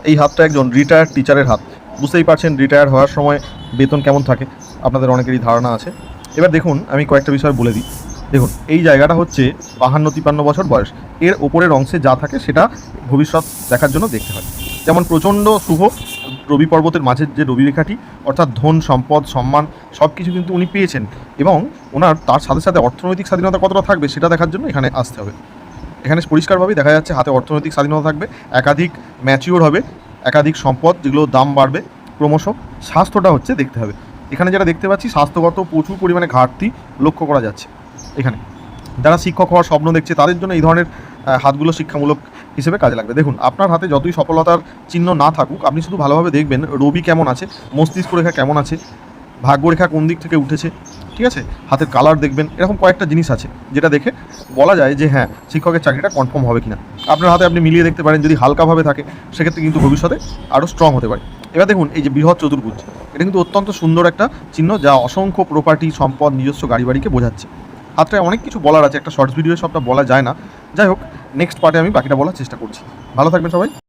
এই হাতটা একজন রিটায়ার্ড টিচারের হাত। বুঝতেই পারছেন রিটায়ার হওয়ার সময় বেতন কেমন থাকে, আপনাদের অনেকেরই ধারণা আছে। এবার দেখুন আমি কয়েকটা বিষয় বলে দিই। দেখুন এই জায়গাটা হচ্ছে 52-53 বছর বয়স। এর ওপরের অংশে যা থাকে সেটা ভবিষ্যৎ দেখার জন্য দেখতে হয়। যেমন প্রচণ্ড শুভ রবি পর্বতের মাঝের যে রবি রেখাটি, অর্থাৎ ধন সম্পদ সম্মান সব কিছু কিন্তু উনি পেয়েছেন, এবং ওনার তার সাথে সাথে অর্থনৈতিক স্বাধীনতা কতটা থাকবে সেটা দেখার জন্য এখানে আসতে হবে। এখানে পরিষ্কারভাবেই দেখা যাচ্ছে হাতে অর্থনৈতিক স্বাধীনতা থাকবে, একাধিক ম্যাচিওর হবে, একাধিক সম্পদ যেগুলো দাম বাড়বে ক্রমশ। স্বাস্থ্যটা হচ্ছে দেখতে হবে। এখানে যেটা দেখতে পাচ্ছি স্বাস্থ্যগত প্রচুর পরিমাণে ঘাটতি লক্ষ্য করা যাচ্ছে। এখানে যারা শিক্ষক হওয়ার স্বপ্ন দেখছে তাদের জন্য এই ধরনের হাতগুলো শিক্ষামূলক হিসেবে কাজে লাগবে। দেখুন আপনার হাতে যতই সফলতার চিহ্ন না থাকুক, আপনি শুধু ভালোভাবে দেখবেন রবি কেমন আছে, মস্তিষ্ক রেখা কেমন আছে, ভাগ্যরেখা কোন দিক থেকে উঠেছে, ঠিক আছে, হাতের কালার দেখবেন। এরকম কয়েকটা জিনিস আছে যেটা দেখে বলা যায় যে হ্যাঁ শিক্ষকের চাকরিটা কনফার্ম হবে কিনা। আপনার হাতে আপনি মিলিয়ে দেখতে পারেন, যদি হালকাভাবে থাকে সেক্ষেত্রে কিন্তু ভবিষ্যতে আরও স্ট্রং হতে পারে। এবার দেখুন এই যে বৃহৎ চতুর্ভুজ, এটা কিন্তু অত্যন্ত সুন্দর একটা চিহ্ন যা অসংখ্য প্রপার্টি সম্পদ নিজস্ব গাড়ি বাড়িকে বোঝাচ্ছে। হাতটায় অনেক কিছু বলার আছে, একটা শর্টস ভিডিও সবটা বলা যায় না। যাই হোক, নেক্সট পার্টে আমি বাকিটা বলার চেষ্টা করছি। ভালো থাকবেন সবাই।